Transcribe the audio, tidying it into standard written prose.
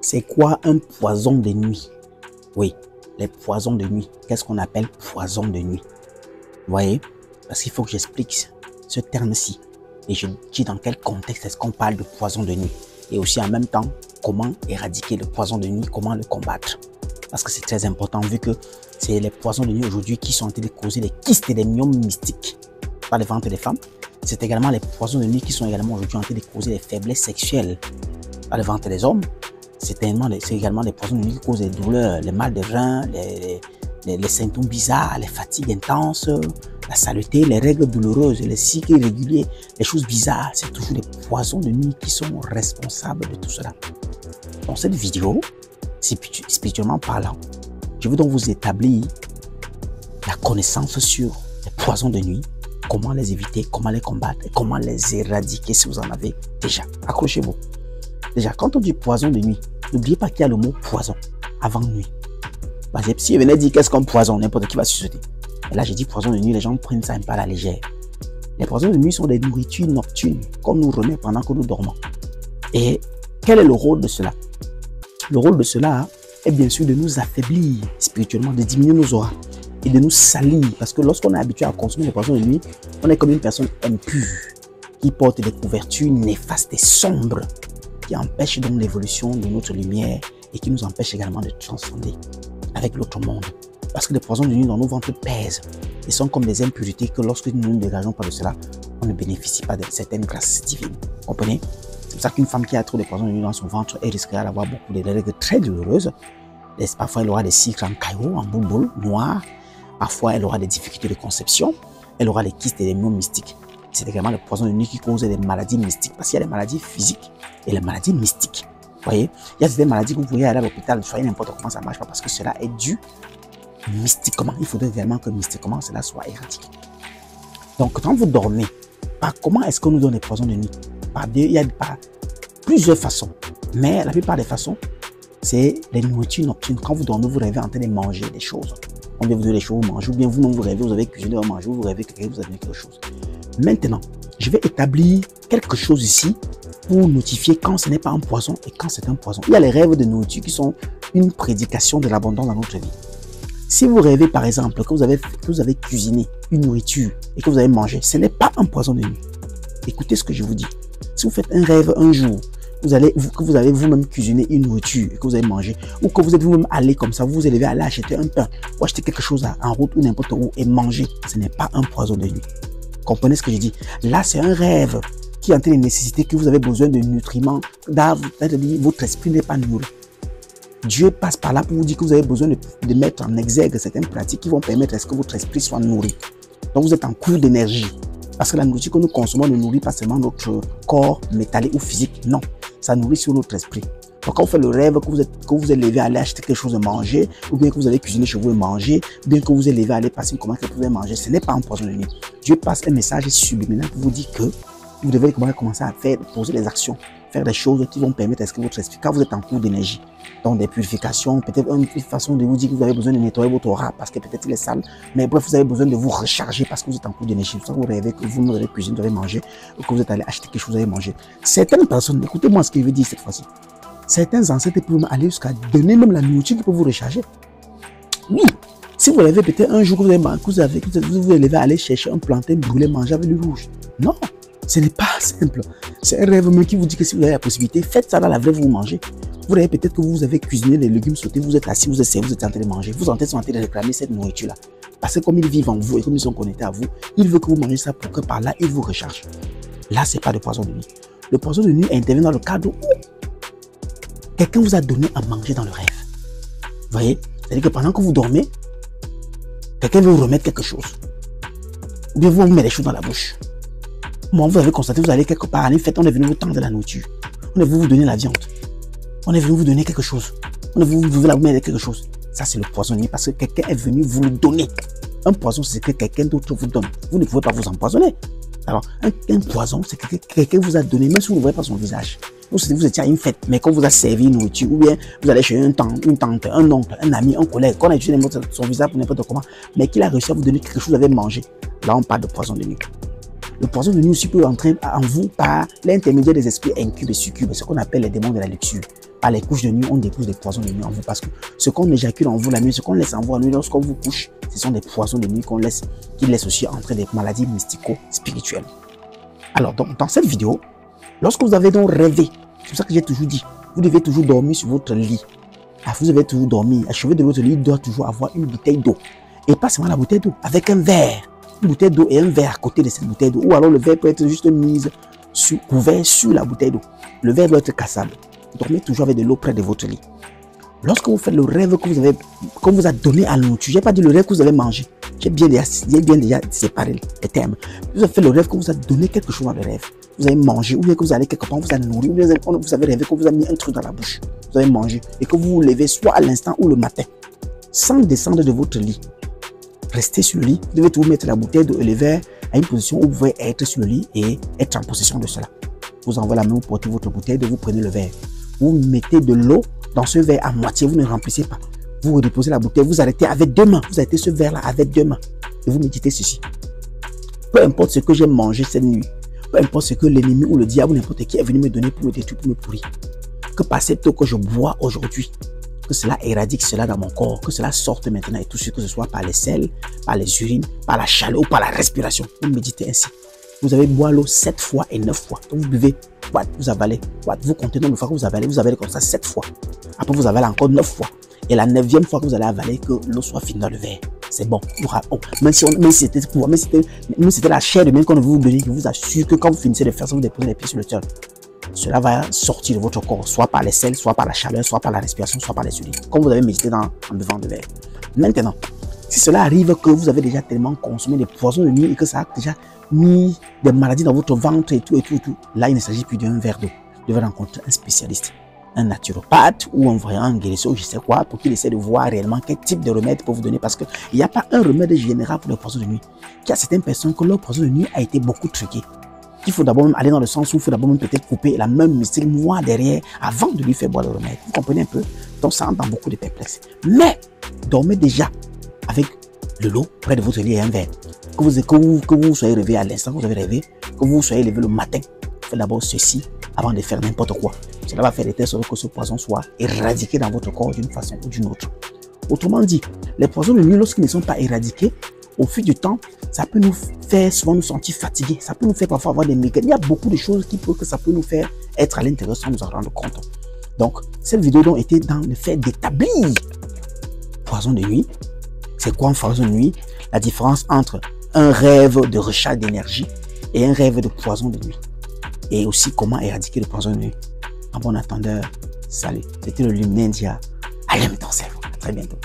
C'est quoi un poison de nuit? Oui, les poisons de nuit. Qu'est-ce qu'on appelle poison de nuit? Vous voyez? Parce qu'il faut que j'explique ce terme-ci. Et je dis dans quel contexte est-ce qu'on parle de poison de nuit. Et aussi en même temps, comment éradiquer le poison de nuit, comment le combattre. Parce que c'est très important vu que c'est les poisons de nuit aujourd'hui qui sont en train de causer des kystes et des myomes mystiques par le ventre des femmes. C'est également les poisons de nuit qui sont également aujourd'hui en train de causer des faiblesses sexuelles par le ventre des hommes. C'est également les poisons de nuit qui causent des douleurs, les mal de reins, les symptômes bizarres, les fatigues intenses, la saleté, les règles douloureuses, les cycles irréguliers, les choses bizarres. C'est toujours les poisons de nuit qui sont responsables de tout cela. Dans cette vidéo, spirituellement parlant, je veux donc vous établir la connaissance sur les poisons de nuit, comment les éviter, comment les combattre et comment les éradiquer si vous en avez déjà. Accrochez-vous. Déjà, quand on dit poison de nuit, n'oubliez pas qu'il y a le mot poison avant nuit. Bah, si je venais dire qu'est-ce qu'un poison, n'importe qui va se sauter. Et là, j'ai dit poison de nuit, les gens prennent ça un peu à la légère. Les poisons de nuit sont des nourritures nocturnes qu'on nous remet pendant que nous dormons. Et quel est le rôle de cela? Le rôle de cela est bien sûr de nous affaiblir spirituellement, de diminuer nos auras et de nous salir. Parce que lorsqu'on est habitué à consommer les poisons de nuit, on est comme une personne impure qui porte des couvertures néfastes et sombres qui empêchent donc l'évolution de notre lumière et qui nous empêchent également de transcender avec l'autre monde. Parce que les poisons de nuit dans nos ventres pèsent et sont comme des impurités que lorsque nous ne dégageons pas de cela, on ne bénéficie pas de certaines grâces divines. Vous comprenez? C'est pour ça qu'une femme qui a trop de poisons de nuit dans son ventre, elle risquera d'avoir beaucoup de règles très douloureuses. Parfois, elle aura des cycles en caillot, en boule noir. Parfois, elle aura des difficultés de conception. Elle aura des kystes et des myomes mystiques. C'est également le poison de nuit qui cause des maladies mystiques. Parce qu'il y a des maladies physiques et les maladies mystiques. Vous voyez, il y a des maladies que vous pourriez aller à l'hôpital, soyez n'importe comment, ça ne marche pas parce que cela est dû mystiquement. Il faudrait vraiment que mystiquement cela soit éradiqué. Donc, quand vous dormez, comment est-ce qu'on nous donne les poisons de nuit? Il y a plusieurs façons. Mais la plupart des façons, c'est les nourritures nocturnes. Quand vous dormez, vous rêvez en train de manger des choses. On vient vous donner des choses, vous mangez, ou bien vous-même vous rêvez, vous avez cuisiné, vous mangez, vous rêvez que quelqu'un vous a donné quelque chose. Maintenant, je vais établir quelque chose ici pour notifier quand ce n'est pas un poison et quand c'est un poison. Il y a les rêves de nourriture qui sont une prédication de l'abondance dans notre vie. Si vous rêvez par exemple que vous avez cuisiné une nourriture et que vous avez mangé, ce n'est pas un poison de nuit. Écoutez ce que je vous dis. Si vous faites un rêve un jour, que vous avez vous-même cuisiné une nourriture et que vous avez mangé, ou que vous êtes vous-même allé comme ça, vous vous élevez à aller acheter un pain ou acheter quelque chose en route ou n'importe où et manger, ce n'est pas un poison de nuit. Comprenez ce que je dis? Là, c'est un rêve qui est en train de nécessiter que vous avez besoin de nutriments. Votre esprit n'est pas nourri. Dieu passe par là pour vous dire que vous avez besoin de mettre en exergue certaines pratiques qui vont permettre à ce que votre esprit soit nourri. Donc, vous êtes en cours d'énergie. Parce que la nourriture que nous consommons ne nourrit pas seulement notre corps métallique ou physique. Non, ça nourrit sur notre esprit. Donc, quand vous faites le rêve que vous êtes levé à aller acheter quelque chose à manger, ou bien que vous allez cuisiner chez vous et manger, ou bien que vous êtes levé à aller passer une commande que vous pouvez manger, ce n'est pas un poison de nuit. Dieu passe un message subliminal pour vous dire que vous devez commencer à poser des actions, faire des choses qui vont permettre à ce que votre esprit, quand vous êtes en cours d'énergie, donc des purifications, peut-être une façon de vous dire que vous avez besoin de nettoyer votre aura parce que peut-être il est sale, mais bref, vous avez besoin de vous recharger parce que vous êtes en cours d'énergie. C'est pour ça que vous rêvez que vous avez cuisiné, vous avez mangé, ou que vous êtes allé acheter quelque chose, vous avez mangé. Certaines personnes, écoutez-moi ce que je veux dire cette fois-ci. Certains ancêtres peuvent aller jusqu'à donner même la nourriture qui peut vous recharger. Oui, si vous rêvez peut-être un jour que vous vous levez à aller chercher un plantain brûlé, manger avec du rouge. Non, ce n'est pas simple. C'est un rêve même qui vous dit que si vous avez la possibilité, faites ça dans la vraie, vous mangez. Vous rêvez peut-être que vous avez cuisiné les légumes sautés, vous êtes assis, vous êtes en train de manger. Vous êtes en train de réclamer cette nourriture-là. Parce que comme ils vivent en vous et comme ils sont connectés à vous, ils veulent que vous mangez ça pour que par là, ils vous rechargent. Là, ce n'est pas le poison de nuit. Le poison de nuit intervient dans le cadre où quelqu'un vous a donné à manger dans le rêve. Vous voyez? C'est-à-dire que pendant que vous dormez, quelqu'un veut vous remettre quelque chose. Ou bien vous mettez des choses dans la bouche. Moi, vous avez constaté, vous allez quelque part, à une fête, on est venu vous tendre de la nourriture. On est venu vous donner la viande. On est venu vous donner quelque chose. On est venu vous mettre quelque chose. Ça, c'est le poison de nuit parce que quelqu'un est venu vous le donner. Un poison, c'est que quelqu'un d'autre vous donne. Vous ne pouvez pas vous empoisonner. Alors, un poison, c'est que quelqu'un vous a donné, même si vous ne voyez pas son visage. Vous étiez à une fête, mais quand vous a servi une nourriture, ou bien vous allez chez une tante, un oncle, un ami, un collègue, qu'on a utilisé son visage pour n'importe comment, mais qu'il a réussi à vous donner quelque chose que vous avez mangé. Là, on parle de poison de nuit. Le poison de nuit aussi peut entrer en vous par l'intermédiaire des esprits incubes et succubes, ce qu'on appelle les démons de la luxure. par les couches de nuit, on dépose des poisons de nuit en vous. Parce que ce qu'on éjacule en vous la nuit, ce qu'on laisse en vous la nuit lorsqu'on vous couche, ce sont des poisons de nuit qu'on laisse, qui laissent aussi entrer des maladies mystico-spirituelles. Alors, donc, dans cette vidéo, lorsque vous avez donc rêvé, c'est pour ça que j'ai toujours dit, vous devez toujours dormir sur votre lit. Ah, vous devez toujours dormir. À chevet de votre lit doit toujours avoir une bouteille d'eau. Et pas seulement la bouteille d'eau, avec un verre. Une bouteille d'eau et un verre à côté de cette bouteille d'eau. Ou alors le verre peut être juste couvert sur la bouteille d'eau. Le verre doit être cassable. Dormez toujours avec de l'eau près de votre lit. Lorsque vous faites le rêve qu'on vous a donné à la nourriture, je n'ai pas dit le rêve que vous avez mangé. J'ai bien déjà séparé les termes. Vous avez fait le rêve qu'on vous a donné quelque chose dans le rêve. Vous avez mangé, ou bien que vous allez quelque part, on vous a nourri, ou bien vous avez rêvé qu'on vous a mis un truc dans la bouche. Vous avez mangé et que vous vous levez soit à l'instant ou le matin, sans descendre de votre lit. Restez sur le lit, vous devez toujours mettre la bouteille d'eau et le verre à une position où vous pouvez être sur le lit et être en possession de cela. Vous envoyez la main, vous portez votre bouteille d'eau, vous prenez le verre. Vous mettez de l'eau dans ce verre à moitié, vous ne remplissez pas. Vous redéposez la bouteille, vous arrêtez avec deux mains. Vous arrêtez ce verre-là avec deux mains. Et vous méditez ceci. Peu importe ce que j'ai mangé cette nuit, peu importe ce que l'ennemi ou le diable ou n'importe qui est venu me donner pour me détruire, pour me pourrir. Que par cette eau que je bois aujourd'hui, que cela éradique cela dans mon corps, que cela sorte maintenant et tout ce que ce soit par les selles, par les urines, par la chaleur ou par la respiration. Vous méditez ainsi. Vous avez boire l'eau 7 fois et 9 fois. Donc vous buvez, vous avalez, vous comptez le nombre de fois que vous avalez comme ça 7 fois. Après vous avalez encore 9 fois. Et la 9e fois que vous allez avaler, que l'eau soit finie dans le verre. C'est bon. Même si c'était la chair de même qu'on veut vous donner, je vous assure que quand vous finissez de faire ça, vous déposez les pieds sur le sol. Cela va sortir de votre corps, soit par les selles, soit par la chaleur, soit par la respiration, soit par les urines. Comme vous avez médité en buvant de verre. Maintenant, si cela arrive que vous avez déjà tellement consommé des poisons de nuit et que ça a déjà mis des maladies dans votre ventre et tout, là, il ne s'agit plus d'un verre d'eau. Vous devez rencontrer un spécialiste, un naturopathe ou un voyant, un guérisseur, je sais quoi, pour qu'il essaie de voir réellement quel type de remède pour vous donner. Parce qu'il n'y a pas un remède général pour les poisons de nuit. Il y a certaines personnes que leur poison de nuit a été beaucoup truqué. Il faut d'abord même aller dans le sens où il faut d'abord même peut-être couper la même mystique moi derrière avant de lui faire boire le remède. Vous comprenez un peu? Donc ça entre dans beaucoup de perplexes. Mais dormez déjà avec de l'eau près de votre lit et un verre. Que vous soyez réveillé à l'instant que vous avez rêvé, que vous soyez levé le matin, faites d'abord ceci avant de faire n'importe quoi. Cela va faire de telle sorte que ce poison soit éradiqué dans votre corps d'une façon ou d'une autre. Autrement dit, les poisons de nuit, lorsqu'ils ne sont pas éradiqués, au fil du temps, ça peut nous faire souvent nous sentir fatigués. Ça peut nous faire parfois avoir des migraines. Il y a beaucoup de choses qui peuvent que ça peut nous faire être à l'intérieur sans nous en rendre compte. Donc, cette vidéo donc était dans le fait d'établir poison de nuit. C'est quoi un poison de nuit? La différence entre un rêve de recharge d'énergie et un rêve de poison de nuit. Et aussi comment éradiquer le poison de nuit. En bon attendeur, salut. C'était le Luminendia. Allez, ton cerveau. À très bientôt.